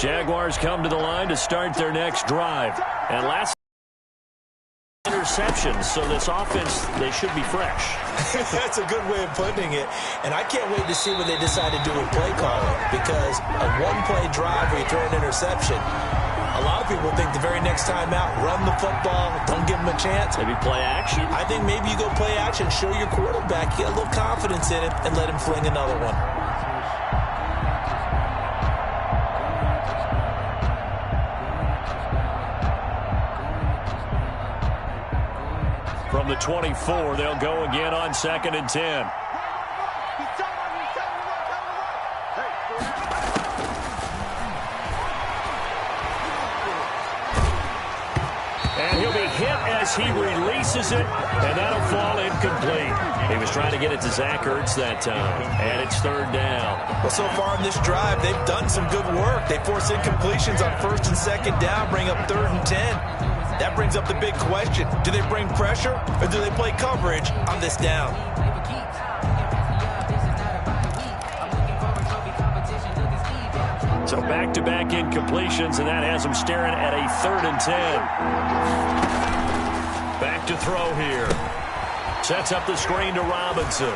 Jaguars come to the line to start their next drive. And last interceptions, so this offense, they should be fresh. That's a good way of putting it. And I can't wait to see what they decide to do with play calling, because a one-play drive where you throw an interception, a lot of people think the very next time out, run the football, don't give them a chance. Maybe play action? I think maybe you go play action, show your quarterback, get a little confidence in him, and let him fling another one. From the 24, they'll go again on 2nd and 10. And he'll be hit as he releases it, and that'll fall incomplete. He was trying to get it to Zach Ertz that time, and it's 3rd down. Well, so far in this drive, they've done some good work. They force incompletions on 1st and 2nd down, bring up 3rd and 10. That brings up the big question. Do they bring pressure, or do they play coverage on this down? So back-to-back incompletions, and that has them staring at a 3rd and 10. Back to throw here. Sets up the screen to Robinson.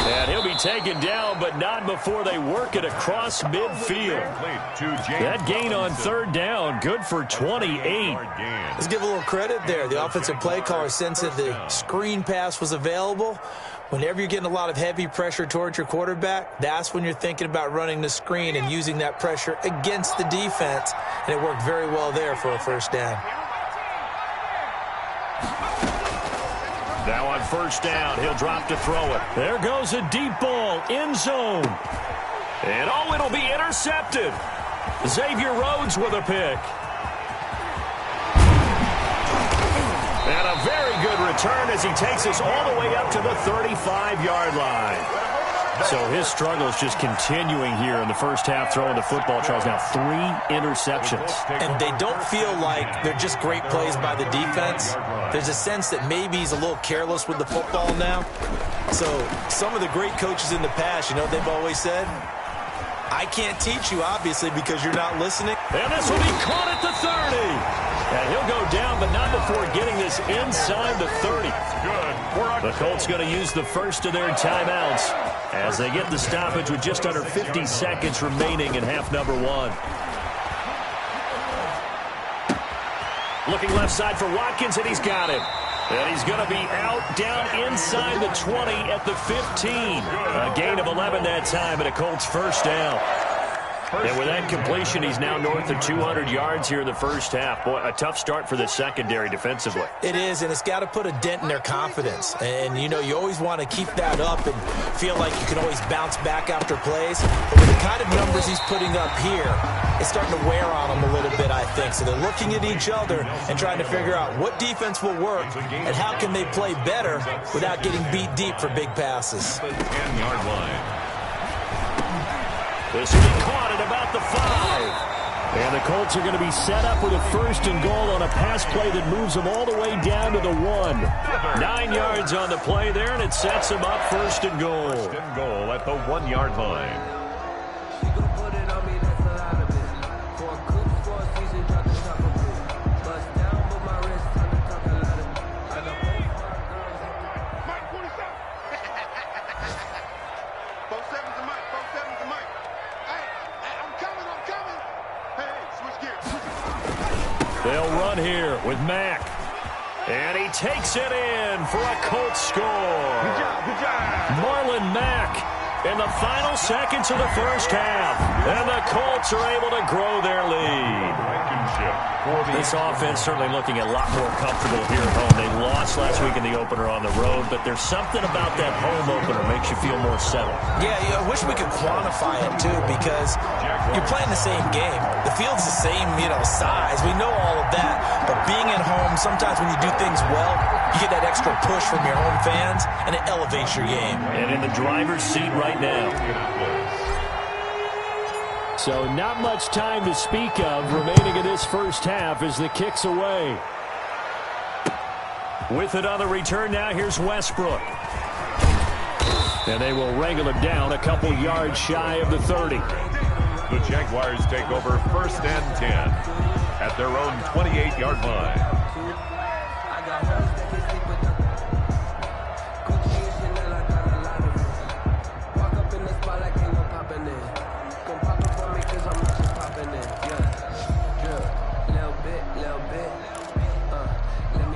And he'll be taken down, but not before they work it across midfield. That gain on 3rd down, good for 28. Let's give a little credit there. The offensive play caller sensed that the screen pass was available. Whenever you're getting a lot of heavy pressure towards your quarterback, that's when you're thinking about running the screen and using that pressure against the defense. And it worked very well there for a 1st down. Now on 1st down, he'll drop to throw it. There goes a deep ball, end zone. And oh, it'll be intercepted. Xavier Rhodes with a pick. And a very good return as he takes us all the way up to the 35-yard line. So his struggle is just continuing here in the first half, throwing the football. Charles, now 3 interceptions. And they don't feel like they're just great plays by the defense. There's a sense that maybe he's a little careless with the football now. So some of the great coaches in the past, you know what they've always said? I can't teach you, obviously, because you're not listening. And this will be caught at the 30. And he'll go down, but not before getting this inside the 30. The Colts going to use the first of their timeouts as they get the stoppage with just under 50 seconds remaining in half number 1. Looking left side for Watkins, and he's got him. And he's going to be out down inside the 20 at the 15. A gain of 11 that time, and a Colts 1st down. And with that completion, he's now north of 200 yards here in the first half. Boy, a tough start for the secondary defensively. It is, and it's got to put a dent in their confidence. And, you know, you always want to keep that up and feel like you can always bounce back after plays. But with the kind of numbers he's putting up here, it's starting to wear on them a little bit, I think. So they're looking at each other and trying to figure out what defense will work and how can they play better without getting beat deep for big passes. 10-yard line. This will be caught at about the 5. And the Colts are going to be set up with a 1st and goal on a pass play that moves them all the way down to the 1. 9 yards on the play there, and it sets them up 1st and goal. 1st and goal at the 1-yard line. They'll run here with Mack. And he takes it in for a Colts score. Good job. Marlon Mack in the final seconds of the first half. And the Colts are able to grow their lead. This offense certainly looking a lot more comfortable here at home. They lost last week in the opener on the road, but there's something about that home opener makes you feel more settled. Yeah, I wish we could quantify it, too, because you're playing the same game. The field's the same, size. We know all of that. But being at home, sometimes when you do things well, you get that extra push from your home fans, and it elevates your game. And in the driver's seat right now. So not much time to speak of remaining in this first half as the kick's away. With it on the return now, here's Westbrook. And they will wrangle him down a couple yards shy of the 30. The Jaguars take over 1st and 10 at their own 28-yard line.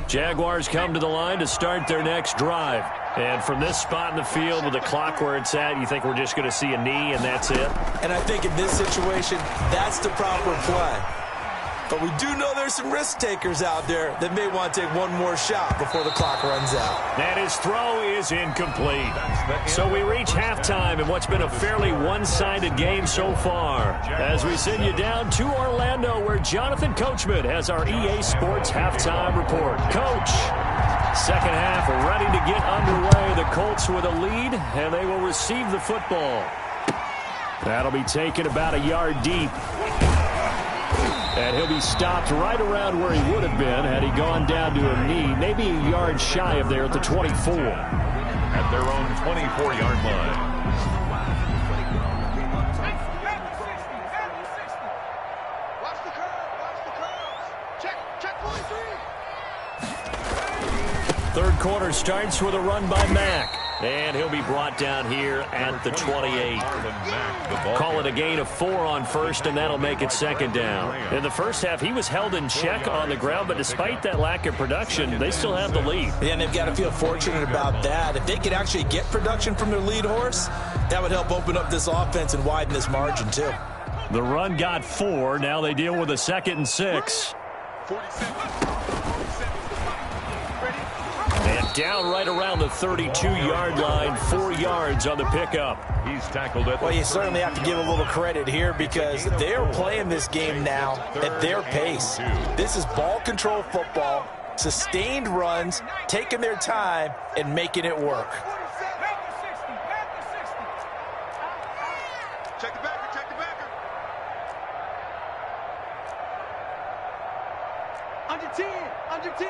Jaguars come to the line to start their next drive. And from this spot in the field with the clock where it's at, you think we're just going to see a knee and that's it? And I think in this situation, that's the proper play. But we do know there's some risk takers out there that may want to take one more shot before the clock runs out. And his throw is incomplete. So we reach halftime in what's been a fairly one-sided game so far. As we send you down to Orlando, where Jonathan Coachman has our EA Sports halftime report. Coach, second half ready to get underway. The Colts with a lead, and they will receive the football. That'll be taken about a yard deep. And he'll be stopped right around where he would have been had he gone down to a knee, maybe a yard shy of there at the 24. At their own 24-yard line. Watch the curve. Check 43. Third quarter starts with a run by Mack. And he'll be brought down here at the 28. Call it a gain of 4 on first, and that'll make it second down. In the first half, he was held in check on the ground, but despite that lack of production, they still have the lead. Yeah, and they've got to feel fortunate about that. If they could actually get production from their lead horse, that would help open up this offense and widen this margin, too. The run got 4. Now they deal with a 2nd and 6. 47. And down right around the 32-yard line, 4 yards on the pickup. He's tackled it. Well, you certainly have to give a little credit here because they're playing this game now at their pace. This is ball control football, sustained runs, taking their time, and making it work. Check the backer. Under 10.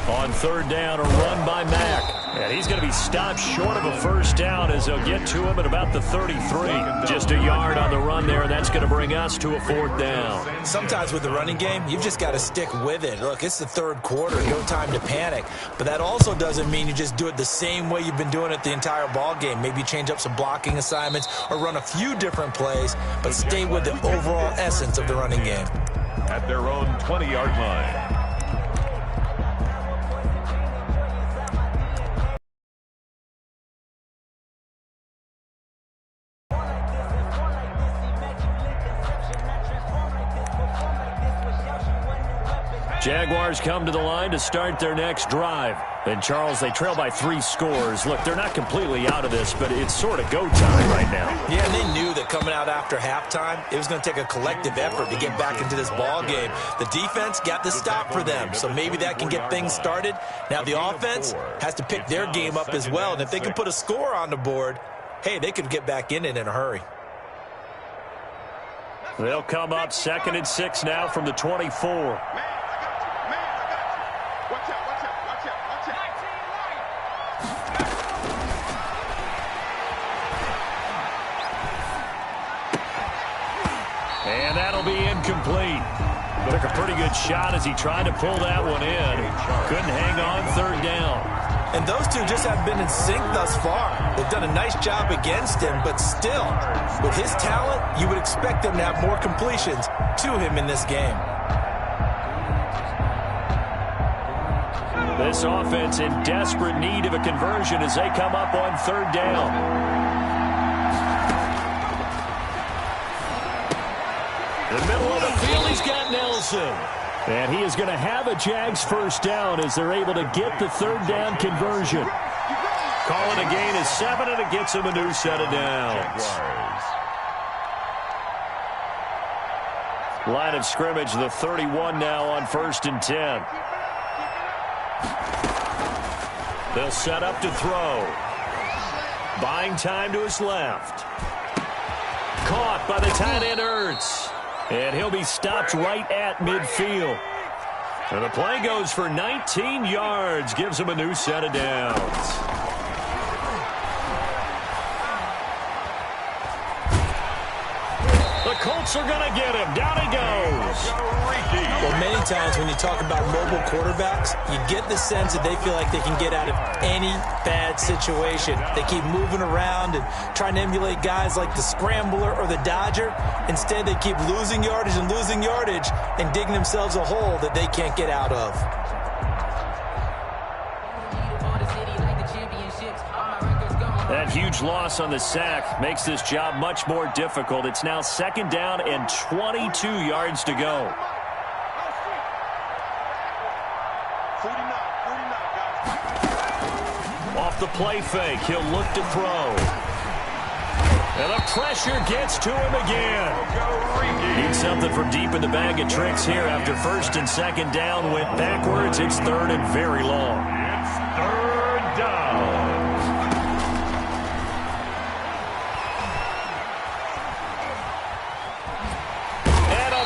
On third down, a run by Mack. And he's going to be stopped short of a first down as they'll get to him at about the 33. Just a yard on the run there, and that's going to bring us to a 4th down. Sometimes with the running game, you've just got to stick with it. Look, it's the third quarter, no time to panic. But that also doesn't mean you just do it the same way you've been doing it the entire ball game. Maybe change up some blocking assignments or run a few different plays, but stay with the overall essence of the running game. At their own 20-yard line. Jaguars come to the line to start their next drive. And, Charles, they trail by 3 scores. Look, they're not completely out of this, but it's sort of go time right now. Yeah, and they knew that coming out after halftime, it was going to take a collective effort to get back into this ball game. The defense got the stop for them, so maybe that can get things started. Now the offense has to pick their game up as well, and if they can put a score on the board, hey, they could get back in it in a hurry. They'll come up 2nd and 6 now from the 24. And that'll be incomplete. Took a pretty good shot as he tried to pull that one in. Couldn't hang on third down. And those two just haven't been in sync thus far. They've done a nice job against him, but still, with his talent, you would expect them to have more completions to him in this game. This offense in desperate need of a conversion as they come up on third down. In the middle of the field, he's got Nelson. And he is going to have a Jags first down as they're able to get the third down conversion. Call it a gain of 7, and it gets him a new set of downs. Line of scrimmage, the 31 now on 1st and 10. They'll set up to throw. Buying time to his left. Caught by the tight end, Ertz. And he'll be stopped right at midfield. And the play goes for 19 yards. Gives him a new set of downs. Colts are going to get him. Down he goes. Well, many times when you talk about mobile quarterbacks, you get the sense that they feel like they can get out of any bad situation. They keep moving around and trying to emulate guys like the Scrambler or the Dodger. Instead, they keep losing yardage and digging themselves a hole that they can't get out of. That huge loss on the sack makes this job much more difficult. It's now 2nd down and 22 yards to go. 49, guys. Off the play fake, he'll look to throw. And the pressure gets to him again. Need something from deep in the bag of tricks here after 1st and 2nd down. Went backwards. It's 3rd and very long. It's 3rd down.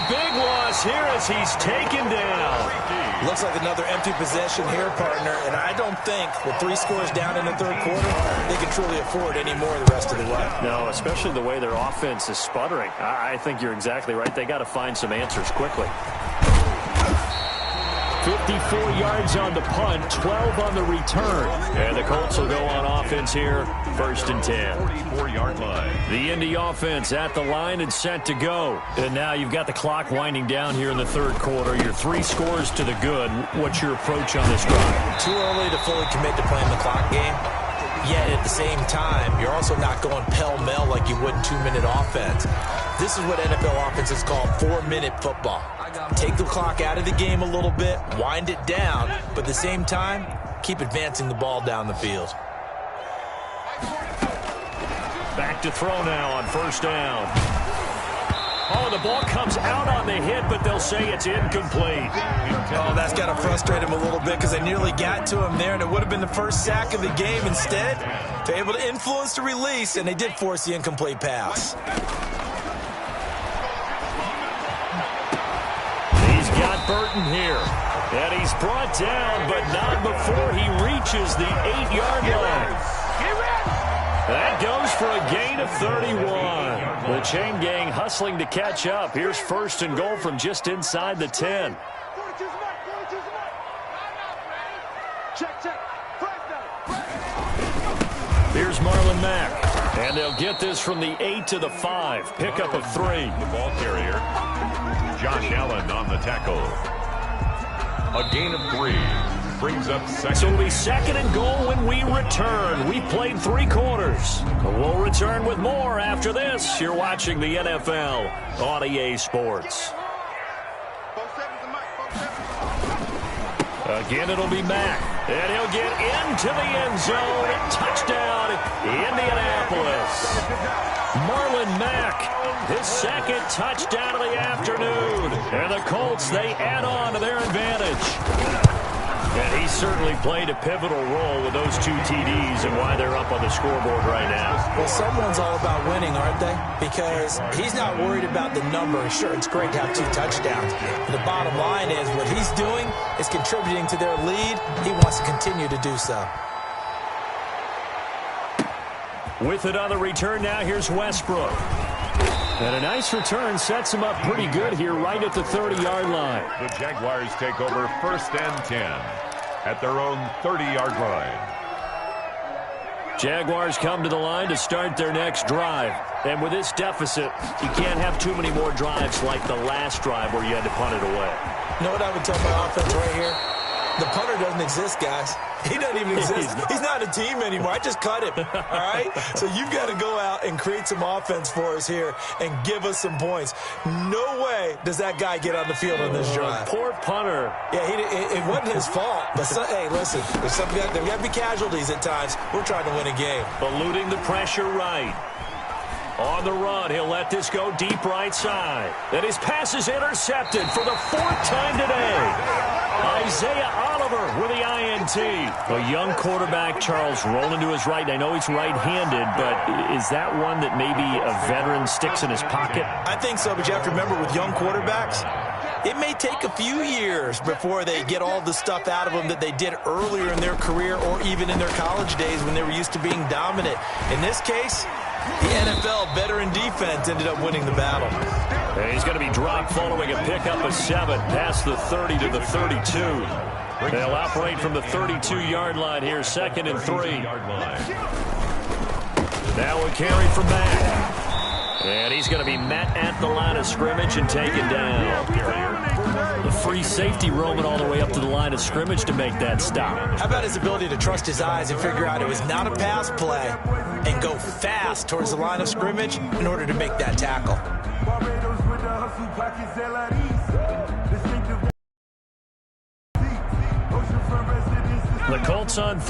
Big loss here as he's taken down. Looks like another empty possession here, partner, and I don't think with 3 scores down in the 3rd quarter, they can truly afford any more the rest of the way. No, especially the way their offense is sputtering. I think you're exactly right. They got to find some answers quickly. 54 yards on the punt, 12 on the return. And the Colts will go on offense here, 1st and 10. 44-yard line. The Indy offense at the line and set to go. And now you've got the clock winding down here in the 3rd quarter. Your 3 scores to the good. What's your approach on this drive? Too early to fully commit to playing the clock game. Yet at the same time, you're also not going pell-mell like you would in 2-minute offense. This is what NFL offenses call 4-minute football. Take the clock out of the game a little bit, wind it down, but at the same time, keep advancing the ball down the field. Back to throw now on 1st down. Oh, the ball comes out on the hit, but they'll say it's incomplete. Oh, that's got to frustrate him a little bit because they nearly got to him there, and it would have been the first sack of the game. Instead, they're able to influence the release, and they did force the incomplete pass. He's got Burton here, and he's brought down, but not before he reaches the 8-yard line. That goes for a gain of 31. The chain gang hustling to catch up. Here's 1st and goal from just inside the 10. Here's Marlon Mack. And they'll get this from the 8 to the 5. Pickup of 3. The ball carrier, Josh Allen on the tackle. A gain of 3. Brings up 2nd. So it'll be 2nd and goal when we return. We played 3 quarters. We'll return with more after this. You're watching the NFL on EA Sports. Again, it'll be Mack. And he'll get into the end zone. Touchdown, Indianapolis. Marlon Mack, his 2nd touchdown of the afternoon. And the Colts, they add on to their advantage. And he certainly played a pivotal role with those 2 TDs and why they're up on the scoreboard right now. Well, someone's all about winning, aren't they? Because he's not worried about the number. Sure, it's great to have 2 touchdowns. But the bottom line is what he's doing is contributing to their lead. He wants to continue to do so. With it on the return now, here's Westbrook. And a nice return sets him up pretty good here right at the 30-yard line. The Jaguars take over 1st and 10 at their own 30-yard line. Jaguars come to the line to start their next drive. And with this deficit, you can't have too many more drives like the last drive where you had to punt it away. You know what I would tell my offense right here? The punter doesn't exist, guys. He doesn't even exist. He's not a team anymore. I just cut him, all right? So you've got to go out and create some offense for us here and give us some points. No way does that guy get on the field on this drive. Poor punter. Yeah, it wasn't his fault. But, hey, listen, there's got to be casualties at times. We're trying to win a game. Eluding the pressure right. On the run, he'll let this go deep right side. And his pass is intercepted for the 4th time today. Isaiah Oliver with the INT. A young quarterback, Charles, rolling to his right. I know he's right-handed, but is that one that maybe a veteran sticks in his pocket? I think so, but you have to remember with young quarterbacks, it may take a few years before they get all the stuff out of them that they did earlier in their career or even in their college days when they were used to being dominant. In this case, the NFL veteran defense ended up winning the battle. And he's going to be dropped following a pickup of 7 past the 30 to the 32. They'll operate from the 32-yard line here, 2nd and 3. Now a carry from Matt. And he's going to be met at the line of scrimmage and taken down. The free safety roaming all the way up to the line of scrimmage to make that stop. How about his ability to trust his eyes and figure out it was not a pass play and go fast towards the line of scrimmage in order to make that tackle. The Colts on 3rd.